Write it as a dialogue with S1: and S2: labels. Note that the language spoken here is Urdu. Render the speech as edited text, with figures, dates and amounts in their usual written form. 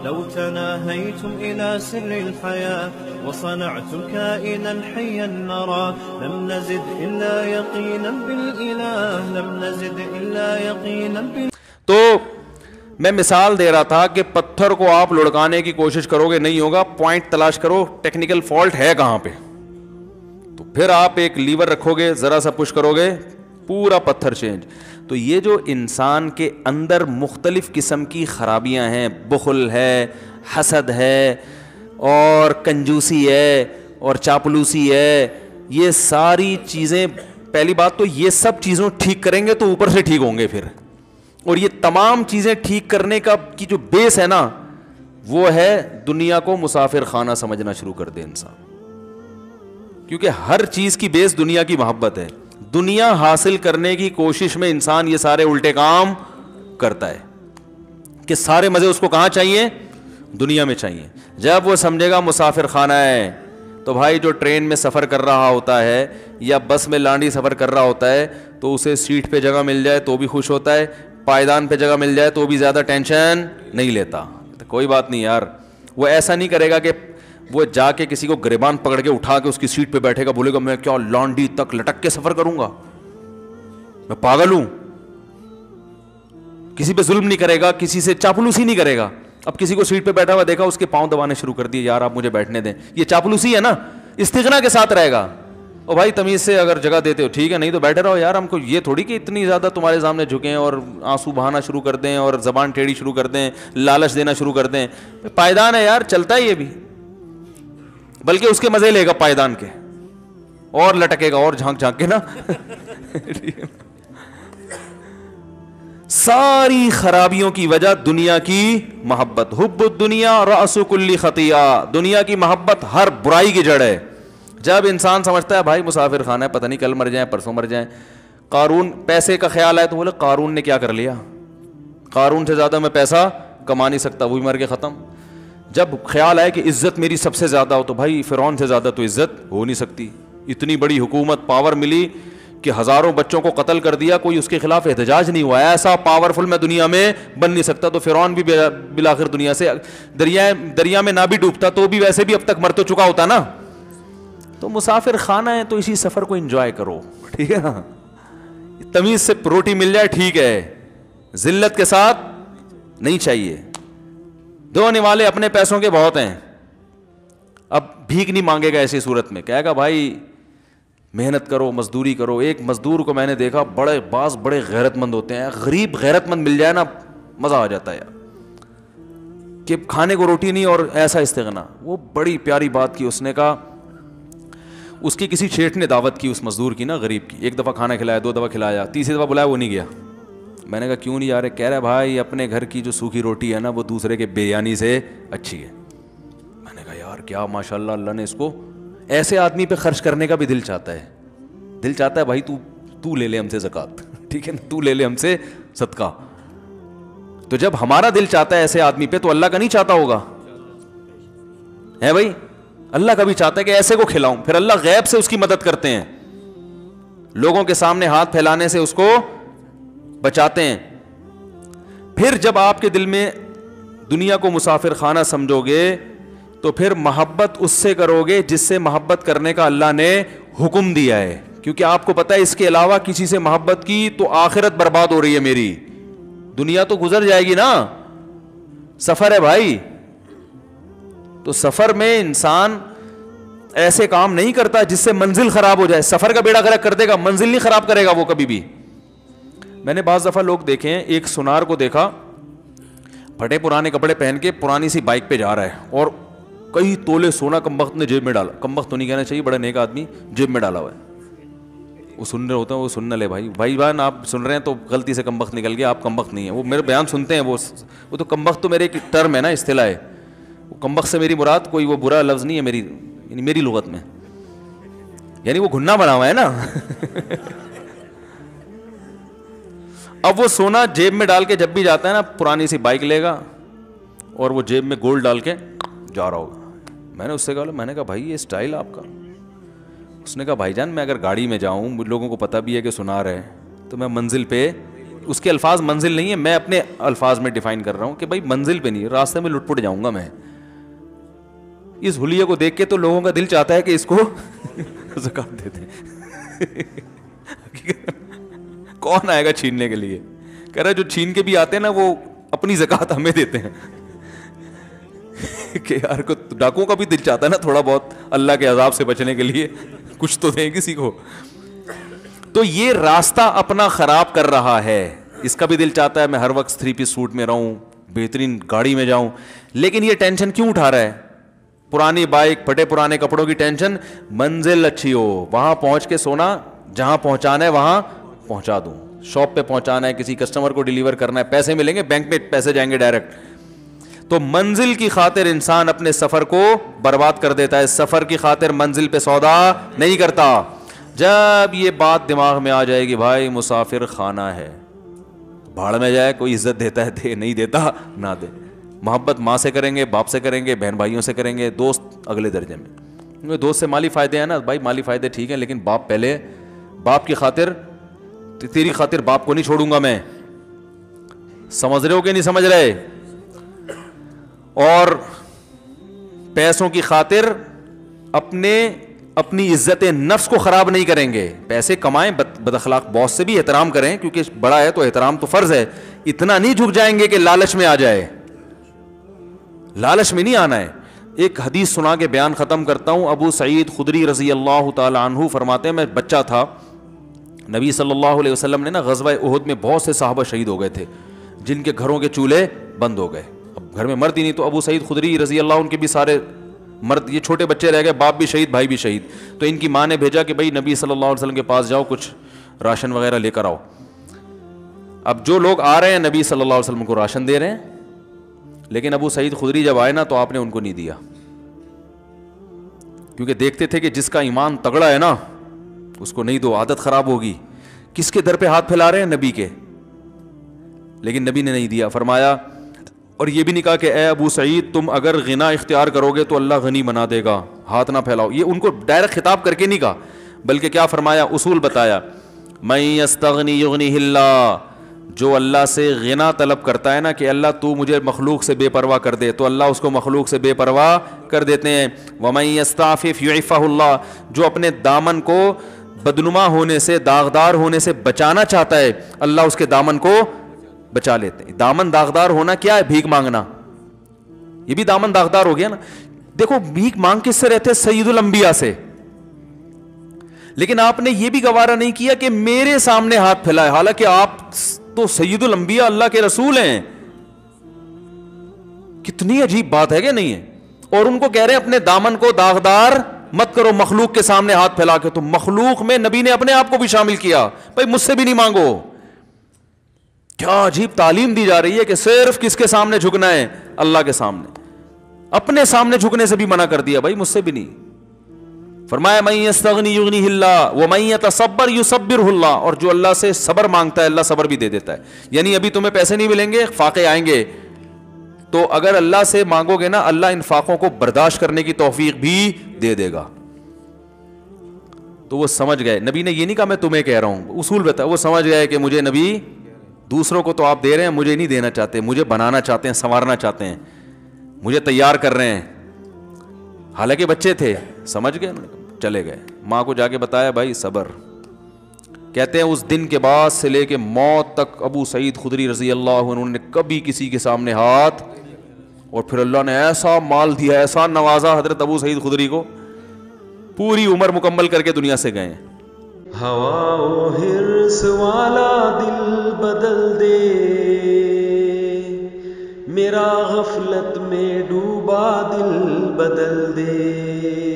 S1: لو تناهيتم إلى سر الحياة وصنعتم كائنا حيا نرى لم نزد إلا يقينا بالإله لم نزد إلا يقينا
S2: تو میں مثال دے رہا تھا کہ پتھر کو آپ لڑکانے کی کوشش کرو گے نہیں ہوگا, پوائنٹ تلاش کرو ٹیکنیکل فالٹ ہے کہاں پہ, تو پھر آپ ایک لیور رکھو گے, ذرا سا پش کرو گے پورا پتھر چینج. تو یہ جو انسان کے اندر مختلف قسم کی خرابیاں ہیں, بخل ہے, حسد ہے, اور کنجوسی ہے, اور چاپلوسی ہے, یہ ساری چیزیں, پہلی بات تو یہ سب چیزوں ٹھیک کریں گے تو اوپر سے ٹھیک ہوں گے پھر. اور یہ تمام چیزیں ٹھیک کرنے کا کی جو بیس ہے نا, وہ ہے دنیا کو مسافر خانہ سمجھنا شروع کر دے انسان, کیونکہ ہر چیز کی بیس دنیا کی محبت ہے. دنیا حاصل کرنے کی کوشش میں انسان یہ سارے الٹے کام کرتا ہے کہ سارے مزے اس کو کہاں چاہیے, دنیا میں چاہیے. جب وہ سمجھے گا مسافر خانہ ہے, تو بھائی جو ٹرین میں سفر کر رہا ہوتا ہے یا بس میں لانڈی سفر کر رہا ہوتا ہے, تو اسے سیٹ پہ جگہ مل جائے تو بھی خوش ہوتا ہے, پائیدان پہ جگہ مل جائے تو بھی زیادہ ٹینشن نہیں لیتا. تو کوئی بات نہیں یار, وہ ایسا نہیں کرے گا کہ وہ جا کے کسی کو گریبان پکڑ کے اٹھا کے اس کی سیٹ پہ بیٹھے گا, بولے گا میں کیا لانڈی تک لٹک کے سفر کروں گا, میں پاگل ہوں. کسی پہ ظلم نہیں کرے گا, کسی سے چاپلوسی نہیں کرے گا. اب کسی کو سیٹ پہ بیٹھا ہوا دیکھا, اس کے پاؤں دبانے شروع کر دیے, یار آپ مجھے بیٹھنے دیں, یہ چاپلوسی ہے نا. استغنا کے ساتھ رہے گا, او بھائی تمیز سے اگر جگہ دیتے ہو ٹھیک ہے, نہیں تو بیٹھے رہو یار. ہم کو یہ تھوڑی کہ اتنی زیادہ تمہارے سامنے جھکیں اور آنسو بہانا شروع کر دیں اور زبان ٹیڑھی شروع کر دیں, لالچ دینا شروع کر دیں. پائیدان ہے یار, چلتا ہے یہ بھی, بلکہ اس کے مزے لے گا پائیدان کے, اور لٹکے گا اور جھانک جھانک کے نا. ساری خرابیوں کی وجہ دنیا کی محبت. حب الدنیا رأس کل خطیئہ, دنیا کی محبت ہر برائی کی جڑ ہے. جب انسان سمجھتا ہے بھائی مسافر خانہ ہے, پتہ نہیں کل مر جائیں پرسوں مر جائیں. قارون پیسے کا خیال آئے تو بولے قارون نے کیا کر لیا, قارون سے زیادہ میں پیسہ کما نہیں سکتا, وہ بھی مر کے ختم. جب خیال آئے کہ عزت میری سب سے زیادہ ہو, تو بھائی فرعون سے زیادہ تو عزت ہو نہیں سکتی. اتنی بڑی حکومت, پاور ملی کہ ہزاروں بچوں کو قتل کر دیا, کوئی اس کے خلاف احتجاج نہیں ہوا, ایسا پاورفل میں دنیا میں بن نہیں سکتا. تو فرعون بھی بالآخر دنیا سے دریا میں نہ بھی ڈوبتا تو بھی ویسے بھی اب تک مر تو چکا ہوتا نا. تو مسافر خانہ ہے تو اسی سفر کو انجوائے کرو, ٹھیک ہے نا. تمیز سے روٹی مل جائے ٹھیک ہے, ذلت کے ساتھ نہیں چاہیے. دھونے والے اپنے پیسوں کے بہت ہیں, اب بھیک نہیں مانگے گا ایسی صورت میں, کہے گا بھائی محنت کرو, مزدوری کرو. ایک مزدور کو میں نے دیکھا, بڑے غیرت مند ہوتے ہیں, غریب غیرت مند مل جائے نا مزہ آ جاتا ہے یار, کہ کھانے کو روٹی نہیں اور ایسا استغنا. وہ بڑی پیاری بات کی اس نے, کہا اس کی کسی شیٹھ نے دعوت کی اس مزدور کی نا, غریب کی. ایک دفعہ کھانا کھلایا, 2 دفعہ کھلایا, تیسری دفعہ بلایا وہ نہیں گیا. میں نے کہا کیوں نہیں جا رہے؟ کہہ رہا بھائی اپنے گھر کی جو سوکھی روٹی ہے نا وہ دوسرے کے بریانی سے اچھی ہے. میں نے کہا یار کیا ماشاءاللہ, اللہ نے اس کو ایسے آدمی پہ خرچ کرنے کا بھی دل چاہتا ہے. دل چاہتا ہے بھائی تو لے لے ہم سے زکوٰۃ, ٹھیک ہے نا, تو لے لے ہم سے صدقہ. تو جب ہمارا دل چاہتا ہے ایسے آدمی پہ, تو اللہ کا نہیں چاہتا ہوگا ہے بھائی؟ اللہ کا بھی چاہتا ہے کہ ایسے کو کھلاؤں. پھر اللہ غیب سے اس کی مدد کرتے ہیں, لوگوں کے سامنے ہاتھ پھیلانے سے اس کو بچاتے ہیں. پھر جب آپ کے دل میں دنیا کو مسافر خانہ سمجھو گے, تو پھر محبت اس سے کرو گے جس سے محبت کرنے کا اللہ نے حکم دیا ہے. کیونکہ آپ کو پتہ ہے اس کے علاوہ کسی سے محبت کی تو آخرت برباد ہو رہی ہے میری. دنیا تو گزر جائے گی نا, سفر ہے بھائی. تو سفر میں انسان ایسے کام نہیں کرتا جس سے منزل خراب ہو جائے. سفر کا بیڑا غرق کر دے گا, منزل نہیں خراب کرے گا وہ کبھی بھی. میں نے بعض دفعہ لوگ دیکھے ہیں, ایک سنار کو دیکھا پھٹے پرانے کپڑے پہن کے پرانی سی بائک پہ جا رہا ہے, اور کئی تولے سونا کمبخت نے جیب میں ڈالا. کمبخت تو نہیں کہنا چاہیے, بڑا نیک آدمی جیب میں ڈالا ہوا ہے. وہ سن رہے ہوتے ہیں, وہ سن نہ لے بھائی بہن آپ سن رہے ہیں تو غلطی سے کمبخت نکل گیا, آپ کمبخت نہیں ہیں. وہ میرے بیان سنتے ہیں, وہ تو کمبخت تو میرے ایک ٹرم ہے نا, اصطلاح ہے. کمبخت سے میری مراد کوئی وہ برا لفظ نہیں ہے میری لغت میں, یعنی وہ گھننا بنا ہوا ہے نا. اب وہ سونا جیب میں ڈال کے جب بھی جاتا ہے نا, پرانی سی بائک لے گا اور وہ جیب میں گولڈ ڈال کے جا رہا ہوگا. میں نے اس سے کہا, میں نے کہا بھائی یہ اسٹائل آپ کا؟ اس نے کہا بھائی جان میں اگر گاڑی میں جاؤں, لوگوں کو پتہ بھی ہے کہ سنا رہے, تو میں منزل پہ اس کے الفاظ منزل نہیں ہے, میں اپنے الفاظ میں ڈیفائن کر رہا ہوں کہ بھائی منزل پہ نہیں, راستے میں لٹ پٹ جاؤں گا میں. اس حلیے کو دیکھ کے تو لوگوں کا دل چاہتا ہے کہ اس کو زکات دے دیں. کون آئے گا چھیننے کے لیے؟ کہہ رہا جو چھین کے بھی آتے ہیں نا وہ اپنی زکات ہمیں دیتے ہیں. کہ یار کو ڈاکوں کا بھی دل چاہتا ہے نا تھوڑا بہت اللہ کے عذاب سے بچنے کے لیے کچھ تو دیں کسی کو. تو یہ راستہ اپنا خراب کر رہا ہے. اس کا بھی دل چاہتا ہے میں ہر وقت 3 پیس سوٹ میں رہوں, بہترین گاڑی میں جاؤں, لیکن یہ ٹینشن کیوں اٹھا رہا ہے؟ پرانی بائک, پھٹے پرانے کپڑوں کی ٹینشن. منزل اچھی ہو, وہاں پہنچ کے سونا, جہاں پہنچانا ہے وہاں پہنچا دوں, شاپ پہ پہنچانا ہے, کسی کسٹمر کو ڈیلیور کرنا ہے, پیسے ملیں گے, بینک میں پیسے جائیں گے ڈائریکٹ. تو منزل کی خاطر انسان اپنے سفر کو برباد کر دیتا ہے, سفر کی خاطر منزل پہ سودا نہیں کرتا. جب یہ بات دماغ میں آ جائے گی بھائی مسافر خانہ ہے, بھاڑ میں جائے, کوئی عزت دیتا ہے دے, نہیں دیتا نہ دے. محبت ماں سے کریں گے, باپ سے کریں گے, بہن بھائیوں سے کریں گے, دوست اگلے درجے میں. دوست سے مالی فائدے ہیں نا بھائی, مالی فائدے ٹھیک ہیں, لیکن باپ پہلے. باپ کی خاطر, تیری خاطر باپ کو نہیں چھوڑوں گا میں. سمجھ رہے ہو کہ نہیں سمجھ رہے؟ اور پیسوں کی خاطر اپنی عزت نفس کو خراب نہیں کریں گے. پیسے کمائیں, بد اخلاق باس سے بھی احترام کریں کیونکہ بڑا ہے تو احترام تو فرض ہے. اتنا نہیں جھک جائیں گے کہ لالچ میں آ جائے, لالچ میں نہیں آنا ہے. ایک حدیث سنا کے بیان ختم کرتا ہوں. ابو سعید خدری رضی اللہ تعالی عنہ فرماتے ہیں میں بچہ تھا, نبی صلی اللہ علیہ وسلم نے نا غزوہ احد میں بہت سے صحابہ شہید ہو گئے تھے جن کے گھروں کے چولہے بند ہو گئے. اب گھر میں مرد ہی نہیں, تو ابو سعید خدری رضی اللہ ان کے بھی سارے مرد, یہ چھوٹے بچے رہ گئے, باپ بھی شہید, بھائی بھی شہید. تو ان کی ماں نے بھیجا کہ بھائی نبی صلی اللہ علیہ وسلم کے پاس جاؤ, کچھ راشن وغیرہ لے کر آؤ. اب جو لوگ آ رہے ہیں نبی صلی اللہ علیہ وسلم کو راشن دے رہے ہیں, لیکن ابو سعید خدری جب آئے نا تو آپ نے ان کو نہیں دیا, کیونکہ دیکھتے تھے کہ جس کا ایمان تگڑا ہے نا اس کو نہیں دو, عادت خراب ہوگی. کس کے در پہ ہاتھ پھیلا رہے ہیں؟ نبی کے. لیکن نبی نے نہیں دیا. فرمایا, اور یہ بھی نہیں کہا کہ اے ابو سعید تم اگر غنا اختیار کرو گے تو اللہ غنی بنا دے گا, ہاتھ نہ پھیلاؤ. یہ ان کو ڈائریکٹ خطاب کر کے نہیں کہا, بلکہ کیا فرمایا, اصول بتایا. من یستغنی یغنیہ اللہ, جو اللہ سے غنا طلب کرتا ہے نا کہ اللہ تو مجھے مخلوق سے بے پرواہ کر دے, تو اللہ اس کو مخلوق سے بے پرواہ کر دیتے ہیں. ومن یستعفف یعفہ اللہ, جو اپنے دامن کو بدنما ہونے سے, داغدار ہونے سے بچانا چاہتا ہے, اللہ اس کے دامن کو بچا لیتے ہیں. دامن داغدار ہونا کیا ہے؟ بھیک مانگنا. یہ بھی دامن داغدار ہو گیا نا. دیکھو بھیک مانگ کس سے رہتے؟ سید الانبیاء سے. لیکن آپ نے یہ بھی گوارا نہیں کیا کہ میرے سامنے ہاتھ پھیلائے, حالانکہ آپ تو سید الانبیاء اللہ کے رسول ہیں. کتنی عجیب بات ہے کہ نہیں ہے؟ اور ان کو کہہ رہے ہیں اپنے دامن کو داغدار مت کرو مخلوق کے سامنے ہاتھ پھیلا کے. تو مخلوق میں نبی نے اپنے آپ کو بھی شامل کیا, بھائی مجھ سے بھی نہیں مانگو. کیا عجیب تعلیم دی جا رہی ہے کہ صرف کس کے سامنے جھکنا ہے؟ اللہ کے سامنے. اپنے سامنے جھکنے سے بھی منع کر دیا, بھائی مجھ سے بھی نہیں. فرمایا من یستغنی یغنیہ اللہ ومن یتصبر یصبرہ اللہ, اور جو اللہ سے صبر مانگتا ہے اللہ صبر بھی دے دیتا ہے. یعنی ابھی تمہیں پیسے نہیں ملیں گے, فاقے آئیں گے, تو اگر اللہ سے مانگو گے نا اللہ ان فاقوں کو برداشت کرنے کی توفیق بھی دے دے گا. تو وہ سمجھ گئے. نبی نے یہ نہیں کہا میں تمہیں کہہ رہا ہوں, اصول بتا. وہ سمجھ گئے کہ مجھے نبی, دوسروں کو تو آپ دے رہے ہیں, مجھے نہیں دینا چاہتے, مجھے بنانا چاہتے ہیں, سنوارنا چاہتے ہیں, مجھے تیار کر رہے ہیں. حالانکہ بچے تھے, سمجھ گئے, چلے گئے. ماں کو جا کے بتایا, بھائی صبر. کہتے ہیں اس دن کے بعد سے لے کے موت تک ابو سعید خدری رضی اللہ عنہ نے کبھی کسی کے سامنے ہاتھ, اور پھر اللہ نے ایسا مال دیا, ایسا نوازا حضرت ابو سعید خدری کو, پوری عمر مکمل کر کے دنیا سے گئے.
S1: ہوا و حرص والا دل بدل دے, میرا غفلت میں ڈوبا دل بدل دے.